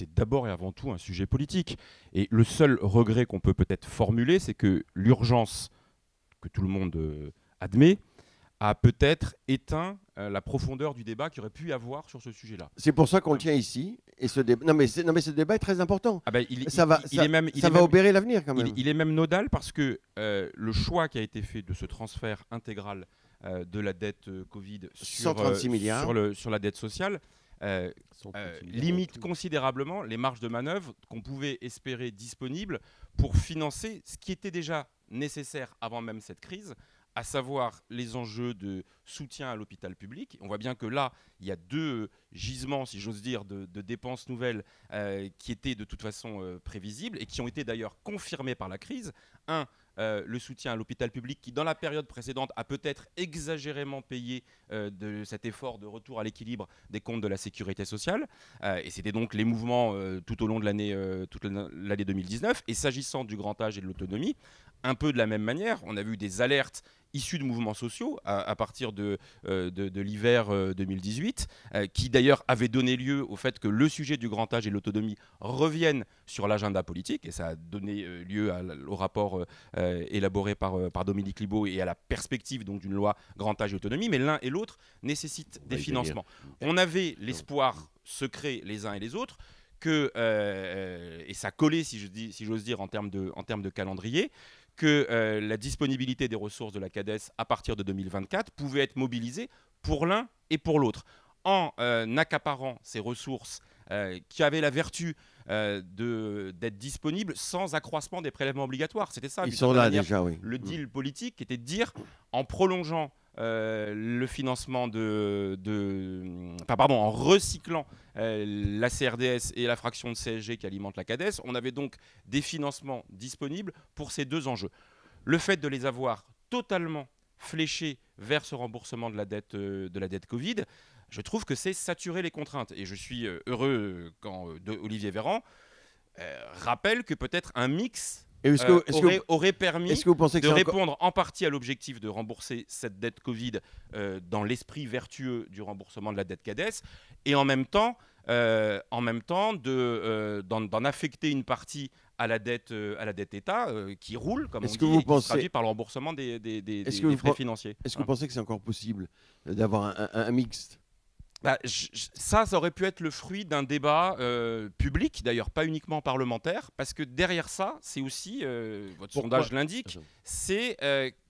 c'est d'abord et avant tout un sujet politique. Et le seul regret qu'on peut peut-être formuler, c'est que l'urgence que tout le monde admet a peut-être éteint la profondeur du débat qu'il aurait pu y avoir sur ce sujet-là. C'est pour ça qu'on le tient ici. Et ce débat, non, mais ce débat est très important. Ah ben, Ça va obérer l'avenir quand même. Il est même nodal parce que le choix qui a été fait de ce transfert intégral de la dette Covid 136 milliards. Sur la dette sociale limite considérablement les marges de manœuvre qu'on pouvait espérer disponibles pour financer ce qui était déjà nécessaire avant même cette crise, à savoir les enjeux de soutien à l'hôpital public. On voit bien que là, il y a deux gisements, si j'ose dire, de dépenses nouvelles qui étaient de toute façon prévisibles et qui ont été d'ailleurs confirmées par la crise. Un, le soutien à l'hôpital public qui, dans la période précédente, a peut-être exagérément payé de cet effort de retour à l'équilibre des comptes de la sécurité sociale. Et c'était donc les mouvements tout au long de l'année 2019. Et s'agissant du grand âge et de l'autonomie, un peu de la même manière, on a vu des alertes issus de mouvements sociaux à partir de l'hiver 2018, qui d'ailleurs avait donné lieu au fait que le sujet du grand âge et de l'autonomie revienne sur l'agenda politique, et ça a donné lieu au rapport élaboré par Dominique Libault et à la perspective donc d'une loi grand âge et autonomie, mais l'un et l'autre nécessitent des financements. On avait l'espoir secret les uns et les autres que, et ça collait si j'ose dire en termes de calendrier, que la disponibilité des ressources de la CADES à partir de 2024 pouvait être mobilisée pour l'un et pour l'autre. En accaparant ces ressources qui avaient la vertu d'être disponibles sans accroissement des prélèvements obligatoires. C'était ça, ils sont là déjà, oui. Le deal politique qui était de dire, en prolongeant le financement en recyclant la CRDS et la fraction de CSG qui alimente la CADES, on avait donc des financements disponibles pour ces deux enjeux. Le fait de les avoir totalement fléchés vers ce remboursement de la dette Covid, je trouve que c'est saturer les contraintes. Et je suis heureux quand Olivier Véran rappelle que peut-être un mix aurait permis de répondre en partie à l'objectif de rembourser cette dette Covid dans l'esprit vertueux du remboursement de la dette CADES, et en même temps d'en affecter une partie à la dette État qui roule, comme on dit, et qui se traduit par le remboursement des frais financiers. Est-ce que vous pensez que c'est encore possible d'avoir un mixte ? Ça aurait pu être le fruit d'un débat public, d'ailleurs pas uniquement parlementaire, parce que derrière ça, c'est aussi, votre sondage l'indique, c'est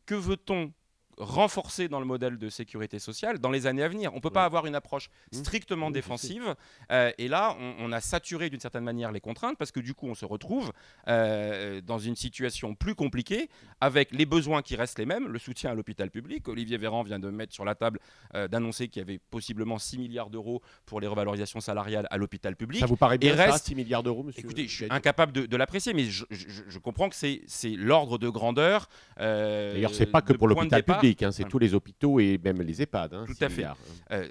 que veut-on renforcer dans le modèle de sécurité sociale dans les années à venir. On ne peut pas avoir une approche strictement défensive. Et là, on a saturé d'une certaine manière les contraintes parce que du coup, on se retrouve dans une situation plus compliquée avec les besoins qui restent les mêmes, le soutien à l'hôpital public. Olivier Véran vient de mettre sur la table, d'annoncer qu'il y avait possiblement 6 milliards d'euros pour les revalorisations salariales à l'hôpital public. Ça vous paraît bien, ça, 6 milliards d'euros, monsieur? Écoutez, je suis incapable de l'apprécier, mais je comprends que c'est l'ordre de grandeur. D'ailleurs, ce n'est pas que pour l'hôpital public. C'est tous les hôpitaux et même les EHPAD. Tout à fait.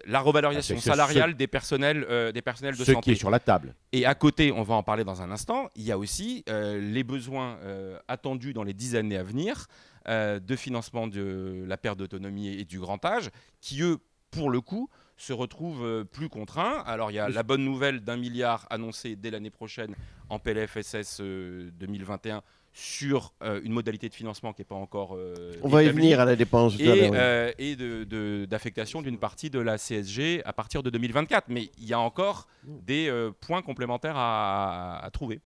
La revalorisation salariale des personnels de santé. Ce qui est sur la table. Et à côté, on va en parler dans un instant, il y a aussi les besoins attendus dans les 10 années à venir de financement de la perte d'autonomie et du grand âge, qui eux, pour le coup, se retrouvent plus contraints. Alors il y a la bonne nouvelle d'1 milliard annoncé dès l'année prochaine en PLFSS 2021 sur une modalité de financement qui n'est pas encore on va y venir à la dépense et d'affectation d'une partie de la CSG à partir de 2024. Mais il y a encore des points complémentaires à trouver.